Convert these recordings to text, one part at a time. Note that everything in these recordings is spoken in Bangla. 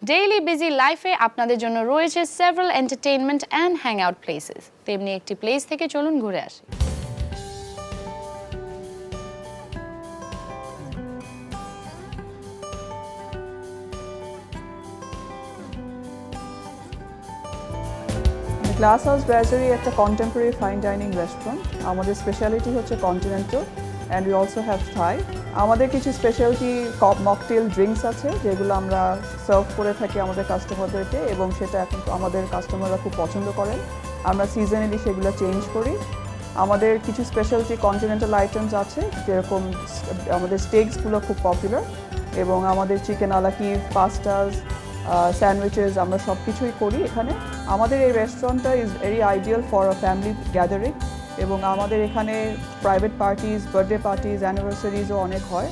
ডেইলি বিজি লাইফে আপনাদের জন্য রয়েছে several entertainment and hang out places. তেমনি একটি প্লেস থেকে চলুন ঘুরে আসি। গ্লাস হাউস ব্রাজারি একটা কন্টেম্পোরারি ফাইন ডাইনিং রেস্টুরেন্ট। আমাদের স্পেশালিটি হচ্ছে continental and we also have Thai. আমাদের কিছু স্পেশালিটি মকটেল ড্রিঙ্কস আছে যেগুলো আমরা সার্ভ করে থাকি আমাদের কাস্টমারদেরকে, এবং সেটা এখন আমাদের কাস্টমাররা খুব পছন্দ করেন। আমরা সিজনালি সেগুলো চেঞ্জ করি। আমাদের কিছু স্পেশালিটি কন্টিনেন্টাল আইটেমস আছে, যেরকম আমাদের স্টেকসগুলো খুব পপুলার, এবং আমাদের চিকেন আলাকিভ, পাস্তাস, স্যান্ডউইচেস আমরা সব কিছুই করি এখানে। আমাদের এই রেস্টুরেন্টটা is very ideal for a family gathering, এবং আমাদের এখানে প্রাইভেট পার্টিজ, বার্থডে পার্টিজ, অ্যানিভার্সারিজও অনেক হয়।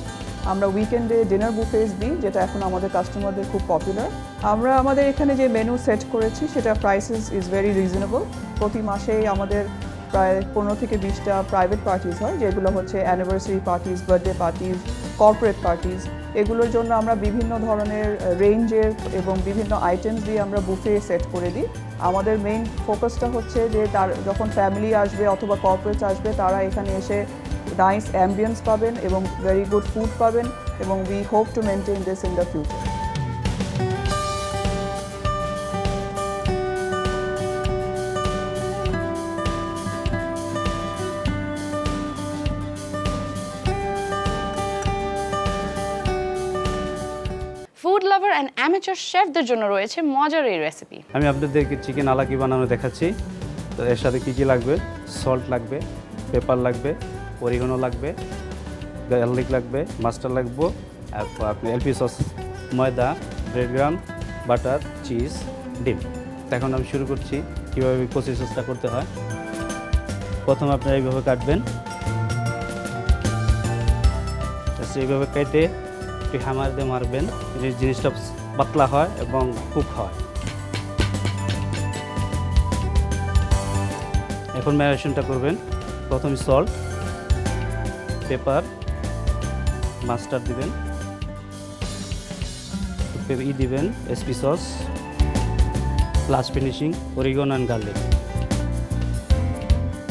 আমরা উইকেন্ডে ডিনার বুফেস দিই, যেটা এখন আমাদের কাস্টমারদের খুব পপুলার। আমরা আমাদের এখানে যে মেনু সেট করেছি সেটা প্রাইসেস ইজ ভেরি রিজনেবল। প্রতি মাসেই আমাদের প্রায় 15 থেকে 20টা প্রাইভেট পার্টিজ হয়, যেগুলো হচ্ছে anniversary parties, birthday parties, corporate parties. এগুলোর জন্য আমরা বিভিন্ন ধরনের রেঞ্জের এবং বিভিন্ন আইটেমস দিয়ে আমরা বুফে সেট করে দিই। আমাদের মেইন ফোকাসটা হচ্ছে যে তার যখন ফ্যামিলি আসবে অথবা কর্পোরেটস আসবে, তারা এখানে এসে নাইস অ্যাম্বিয়েন্স পাবেন এবং ভেরি গুড ফুড পাবেন, এবং we hope to maintain this in the future. Food lover and amateur শেফদের জন্য রয়েছে মজার এই রেসিপি। আমি আপনাদেরকে চিকেন আলাকি বানানো দেখাচ্ছি। তো এর সাথে কী কী লাগবে: সল্ট লাগবে, পেপার লাগবে, অরিগানো লাগবে, গার্লিক লাগবে, মাস্টার্ড লাগবে, আর আপনি এলপি সস, ময়দা, ব্রেড গ্রাম, বাটার, চিজ, ডিম। এখন আমি শুরু করছি কীভাবে প্রসেসটা করতে হয়। প্রথমে আপনারা এইভাবে কাটবেন, এইভাবে কেটে একটু হ্যামার দিয়ে মারবেন, জিনিসটা পাতলা হয় এবং কুক হয়। এখন ম্যারিনেশনটা করবেন। প্রথমে সল্ট, পেপার, মাস্টার্ড দিবেন, দিবেন SP sauce, last finishing oregano and garlic.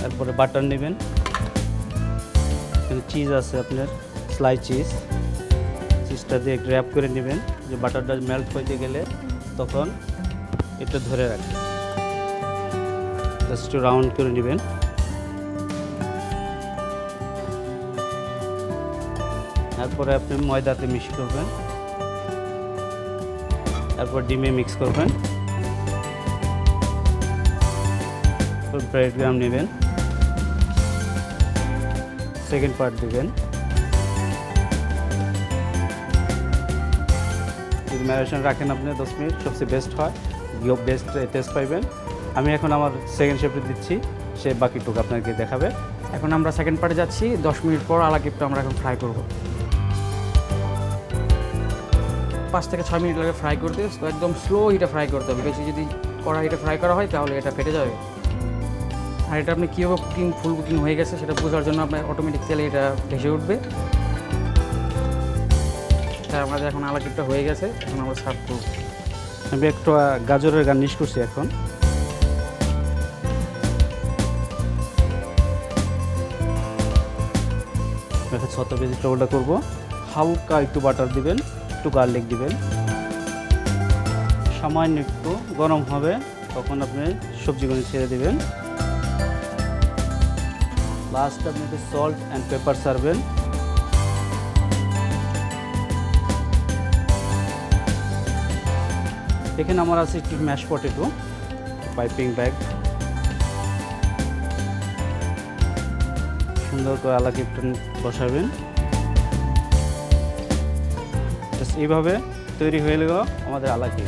তারপরে বাটার নেবেন, এখানে চিজ আছে আপনার, স্লাইস চিজটা দিয়ে একটু র্যাপ করে নেবেন, যে বাটারটা মেল্ট হয়ে গেলে তখন এটা ধরে রাখবেন, জাস্ট একটু রাউন্ড করে নেবেন। তারপরে আপনি ময়দাতে মিক্স করবেন, তারপর ডিমে মিক্স করবেন, ব্রেড গ্রাম নেবেন, সেকেন্ড পার্ট দিবেন। যদি ম্যারিনেশন রাখেন আপনি 10 মিনিট, সবচেয়ে বেস্ট হয়, বেস্ট টেস্ট পাইবেন। আমি এখন আমার সেকেন্ড শেপে দিচ্ছি, সে বাকিটুকু আপনাকে দেখাবে। এখন আমরা সেকেন্ড পার্টে যাচ্ছি। 10 মিনিট পর আলাকিপটা আমরা এখন ফ্রাই করব। 5 থেকে 6 মিনিট লাগে ফ্রাই করতে, তো একদম স্লো হিটে ফ্রাই করতে হবে। বেশি যদি কড়া হিটে ফ্রাই করা হয় তাহলে এটা ফেটে যাবে। আর এটা আপনি কীভাবে ফুল কুকিং হয়ে গেছে সেটা বোঝার জন্য আপনার অটোমেটিক তেলে এটা ভেসে উঠবে। তাই আমাদের এখন আলাকিপটা হয়ে গেছে, এখন আমরা সার্ভ করব। আমি একটু গাজরের গার্নিশ করছি। এখন শত ভেজিটেবলটা করবো। হালকা একটু বাটার দিবেন, একটু গার্লিক দিবেন, সামান্য একটু গরম হবে তখন আপনি সবজিগুলো ছেড়ে দিবেন। লাস্ট আপনি একটু সল্ট অ্যান্ড পেপার সারবেন। এখানে আমার আছে একটু ম্যাশ পটেটো, পাইপিং ব্যাগ, সুন্দর করে আলাকিপটা বসাবেন। এইভাবে তৈরি হয়ে গেল আমাদের আলাকি।